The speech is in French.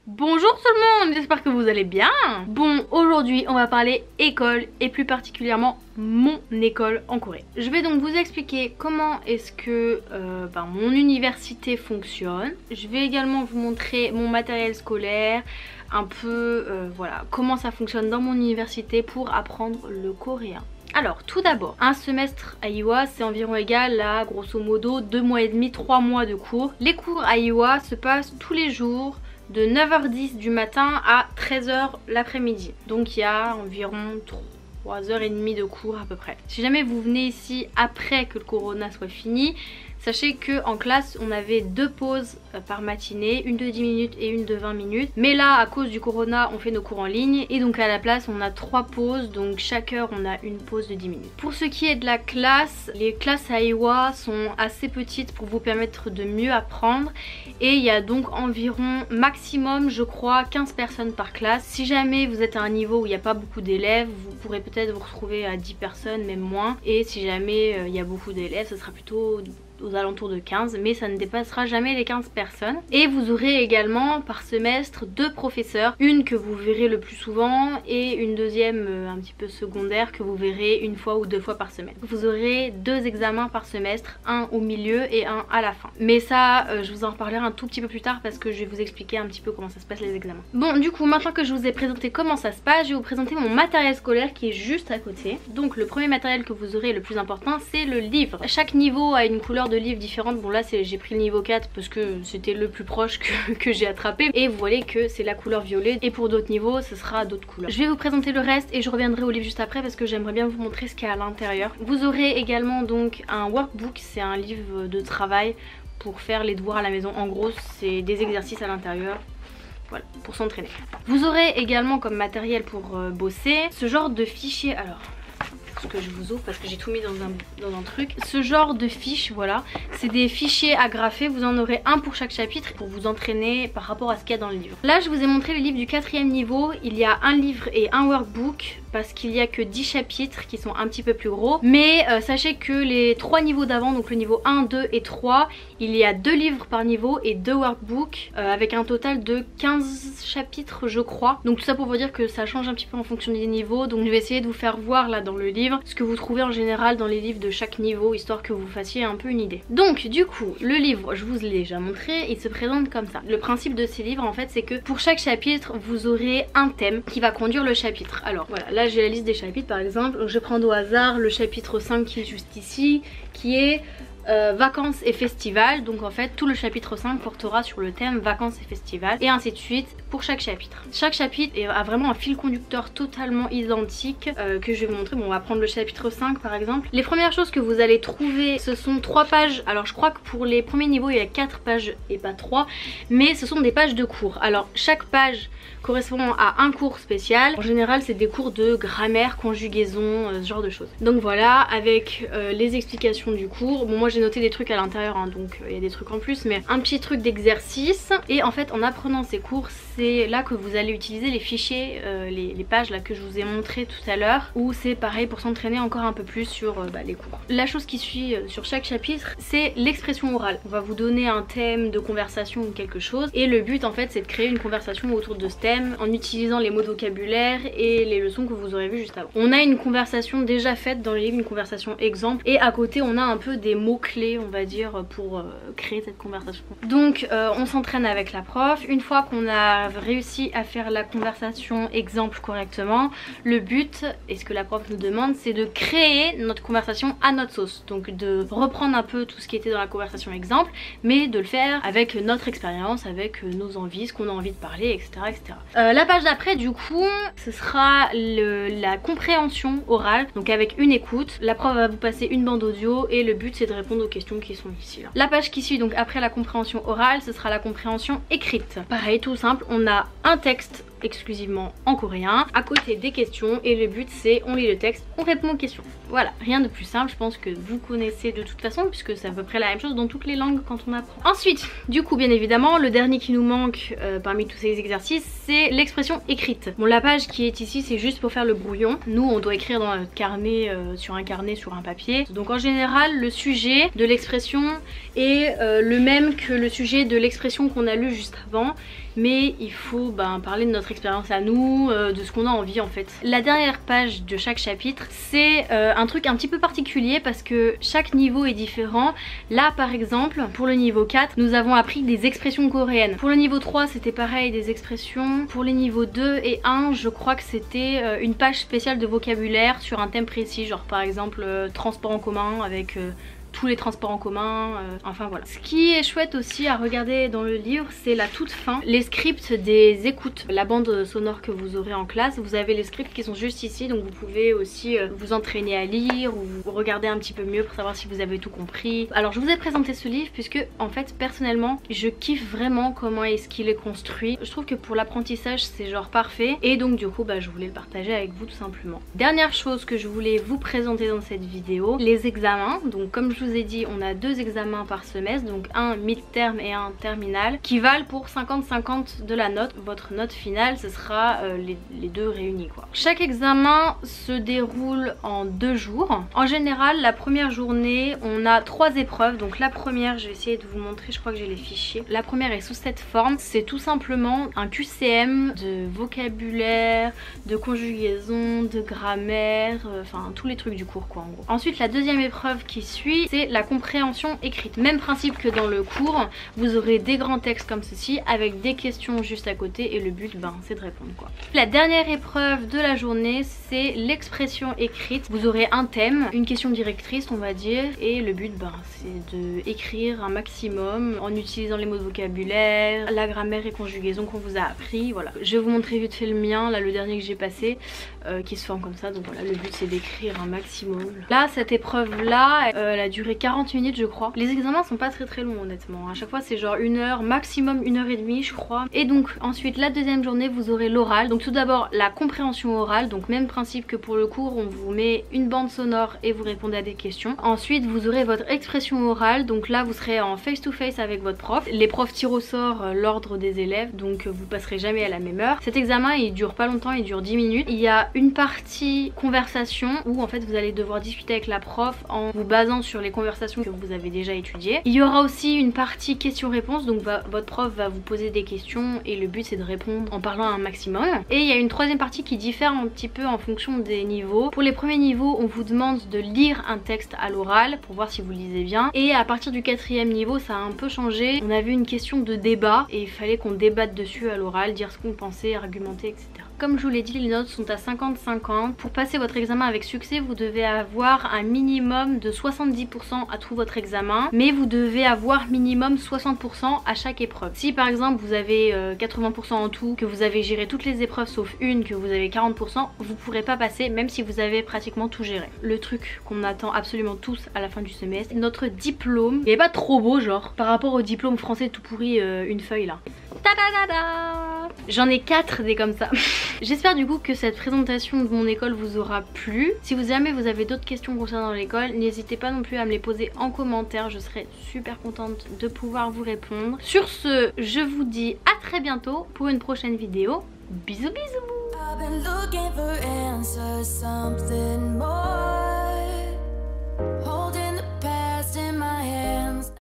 Bonjour tout le monde, j'espère que vous allez bien. Bon, aujourd'hui on va parler école et plus particulièrement mon école en Corée. Je vais donc vous expliquer comment est-ce que mon université fonctionne. Je vais également vous montrer mon matériel scolaire, un peu voilà, comment ça fonctionne dans mon université pour apprendre le coréen. Alors tout d'abord, un semestre à Iowa c'est environ égal à grosso modo 2 mois et demi, 3 mois de cours. Les cours à Iowa se passent tous les jours de 9h10 du matin à 13h l'après-midi. Donc il y a environ 3h30 de cours à peu près. Si jamais vous venez ici après que le corona soit fini, sachez qu'en classe on avait 2 pauses par matinée, une de 10 minutes et une de 20 minutes. Mais là à cause du corona on fait nos cours en ligne et donc à la place on a 3 pauses, donc chaque heure on a une pause de 10 minutes. Pour ce qui est de la classe, les classes à Iowa sont assez petites pour vous permettre de mieux apprendre et il y a donc environ maximum je crois 15 personnes par classe. Si jamais vous êtes à un niveau où il n'y a pas beaucoup d'élèves, vous pourrez peut-être vous retrouver à 10 personnes, même moins, et si jamais il y a beaucoup d'élèves ce sera plutôt aux alentours de 15, mais ça ne dépassera jamais les 15 personnes. Et vous aurez également par semestre 2 professeurs, une que vous verrez le plus souvent et une deuxième un petit peu secondaire que vous verrez une fois ou 2 fois par semaine. Vous aurez 2 examens par semestre, un au milieu et un à la fin. Mais ça je vous en reparlerai un tout petit peu plus tard parce que je vais vous expliquer un petit peu comment ça se passe les examens. Bon, du coup maintenant que je vous ai présenté comment ça se passe, je vais vous présenter mon matériel scolaire qui est juste à côté. Donc le premier matériel que vous aurez, le plus important, c'est le livre. Chaque niveau a une couleur de livres différentes. Bon là j'ai pris le niveau 4 parce que c'était le plus proche que j'ai attrapé et vous voyez que c'est la couleur violet et pour d'autres niveaux ce sera d'autres couleurs. Je vais vous présenter le reste et je reviendrai au livre juste après parce que j'aimerais bien vous montrer ce qu'il y a à l'intérieur. Vous aurez également donc un workbook, c'est un livre de travail pour faire les devoirs à la maison. En gros c'est des exercices à l'intérieur. Voilà, pour s'entraîner. Vous aurez également comme matériel pour bosser ce genre de fichier. Alors que je vous ouvre parce que j'ai tout mis dans un truc. Ce genre de fiches, voilà, c'est des fichiers agrafés, vous en aurez un pour chaque chapitre pour vous entraîner par rapport à ce qu'il y a dans le livre. Là je vous ai montré le livre du 4e niveau, il y a un livre et un workbook parce qu'il y a que 10 chapitres qui sont un petit peu plus gros, mais sachez que les 3 niveaux d'avant, donc le niveau 1, 2 et 3, il y a 2 livres par niveau et 2 workbooks avec un total de 15 chapitres je crois. Donc tout ça pour vous dire que ça change un petit peu en fonction des niveaux, donc je vais essayer de vous faire voir là dans le livre ce que vous trouvez en général dans les livres de chaque niveau, histoire que vous fassiez un peu une idée. Donc du coup le livre, je vous l'ai déjà montré, il se présente comme ça. Le principe de ces livres en fait c'est que pour chaque chapitre vous aurez un thème qui va conduire le chapitre. Alors voilà, là j'ai la liste des chapitres par exemple, donc je prends au hasard le chapitre 5 qui est juste ici, qui est vacances et festivals. Donc en fait tout le chapitre 5 portera sur le thème vacances et festivals et ainsi de suite pour chaque chapitre. Chaque chapitre a vraiment un fil conducteur totalement identique que je vais vous montrer. Bon, on va prendre le chapitre 5 par exemple. Les premières choses que vous allez trouver ce sont 3 pages. Alors je crois que pour les premiers niveaux il y a 4 pages et pas 3, mais ce sont des pages de cours. Alors chaque page correspond à un cours spécial. En général c'est des cours de grammaire, conjugaison, ce genre de choses. Donc voilà, avec les explications du cours. Bon moi j'ai noté des trucs à l'intérieur hein, donc il y a des trucs en plus, mais un petit truc d'exercice. Et en fait en apprenant ces cours c'est là que vous allez utiliser les fichiers, les pages là que je vous ai montré tout à l'heure, où c'est pareil pour s'entraîner encore un peu plus sur les cours. La chose qui suit sur chaque chapitre c'est l'expression orale. On va vous donner un thème de conversation ou quelque chose et le but en fait c'est de créer une conversation autour de ce thème en utilisant les mots de vocabulaire et les leçons que vous aurez vues juste avant. On a une conversation déjà faite dans le livre, une conversation exemple, et à côté on a un peu des mots clés on va dire pour créer cette conversation. Donc on s'entraîne avec la prof. Une fois qu'on a réussi à faire la conversation exemple correctement, le but et ce que la prof nous demande c'est de créer notre conversation à notre sauce, donc de reprendre un peu tout ce qui était dans la conversation exemple mais de le faire avec notre expérience, avec nos envies, ce qu'on a envie de parler, etc. etc. La page d'après du coup ce sera la compréhension orale, donc avec une écoute. La prof va vous passer une bande audio et le but c'est de répondre aux questions qui sont ici là. La page qui suit donc après la compréhension orale ce sera la compréhension écrite. Pareil, tout simple, on a un texte exclusivement en coréen, à côté des questions, et le but c'est on lit le texte, on répond aux questions. Voilà, rien de plus simple, je pense que vous connaissez de toute façon puisque c'est à peu près la même chose dans toutes les langues quand on apprend. Ensuite, du coup bien évidemment, le dernier qui nous manque parmi tous ces exercices, c'est l'expression écrite. Bon, la page qui est ici, c'est juste pour faire le brouillon. Nous, on doit écrire dans notre carnet, sur un papier. Donc en général, le sujet de l'expression est le même que le sujet de l'expression qu'on a lu juste avant. Mais il faut parler de notre expérience à nous, de ce qu'on a envie en fait. La dernière page de chaque chapitre, c'est un truc un petit peu particulier parce que chaque niveau est différent. Là par exemple, pour le niveau 4, nous avons appris des expressions coréennes. Pour le niveau 3, c'était pareil, des expressions. Pour les niveaux 2 et 1, je crois que c'était une page spéciale de vocabulaire sur un thème précis, genre par exemple transport en commun avec... tous les transports en commun, enfin voilà. Ce qui est chouette aussi à regarder dans le livre, c'est la toute fin, les scripts des écoutes, la bande sonore que vous aurez en classe. Vous avez les scripts qui sont juste ici, donc vous pouvez aussi vous entraîner à lire ou regarder un petit peu mieux pour savoir si vous avez tout compris. Alors je vous ai présenté ce livre puisque en fait personnellement je kiffe vraiment comment est-ce qu'il est construit. Je trouve que pour l'apprentissage c'est genre parfait et donc du coup je voulais le partager avec vous tout simplement. Dernière chose que je voulais vous présenter dans cette vidéo, les examens. Donc comme je vous ai dit, on a 2 examens par semestre, donc un mid-term et un terminal, qui valent pour 50-50 de la note. Votre note finale, ce sera les deux réunis quoi. Chaque examen se déroule en 2 jours. En général, la première journée, on a 3 épreuves. Donc la première, je vais essayer de vous montrer, je crois que j'ai les fichiers. La première est sous cette forme, c'est tout simplement un QCM de vocabulaire, de conjugaison, de grammaire, enfin tous les trucs du cours quoi en gros. Ensuite, la deuxième épreuve qui suit, c'est la compréhension écrite. Même principe que dans le cours, vous aurez des grands textes comme ceci avec des questions juste à côté et le but c'est de répondre quoi. La dernière épreuve de la journée, c'est l'expression écrite. Vous aurez un thème, une question directrice on va dire, et le but c'est de écrire un maximum en utilisant les mots de vocabulaire, la grammaire et conjugaison qu'on vous a appris. Voilà, je vais vous montrer vite fait le mien, là le dernier que j'ai passé, qui se forme comme ça. Donc voilà, le but c'est d'écrire un maximum. Là cette épreuve là, elle a duré 40 minutes je crois. Les examens sont pas très longs honnêtement. À chaque fois c'est genre 1 heure, maximum 1h30 je crois. Et donc ensuite la deuxième journée vous aurez l'oral. Donc tout d'abord la compréhension orale. Donc même principe que pour le cours, on vous met une bande sonore et vous répondez à des questions. Ensuite vous aurez votre expression orale. Donc là vous serez en face to face avec votre prof. Les profs tirent au sort l'ordre des élèves. Donc vous passerez jamais à la même heure. Cet examen il dure pas longtemps, il dure 10 minutes. Il y a une partie conversation où en fait vous allez devoir discuter avec la prof en vous basant sur les conversations que vous avez déjà étudiées. Il y aura aussi une partie questions-réponses, donc votre prof va vous poser des questions et le but c'est de répondre en parlant un maximum. Et il y a une troisième partie qui diffère un petit peu en fonction des niveaux. Pour les premiers niveaux, on vous demande de lire un texte à l'oral pour voir si vous lisez bien. Et à partir du 4e niveau, ça a un peu changé. On avait une question de débat et il fallait qu'on débatte dessus à l'oral, dire ce qu'on pensait, argumenter, etc. Comme je vous l'ai dit, les notes sont à 50-50. Pour passer votre examen avec succès, vous devez avoir un minimum de 70% à tout votre examen, mais vous devez avoir minimum 60% à chaque épreuve. Si par exemple vous avez 80% en tout, que vous avez géré toutes les épreuves sauf une, que vous avez 40%, vous pourrez pas passer même si vous avez pratiquement tout géré. Le truc qu'on attend absolument tous à la fin du semestre, notre diplôme. Il est pas trop beau genre par rapport au diplôme français tout pourri, une feuille là. J'en ai 4 des comme ça. J'espère du coup que cette présentation de mon école vous aura plu. Si jamais vous avez d'autres questions concernant l'école, n'hésitez pas non plus à me les poser en commentaire. Je serai super contente de pouvoir vous répondre. Sur ce, je vous dis à très bientôt pour une prochaine vidéo. Bisous bisous.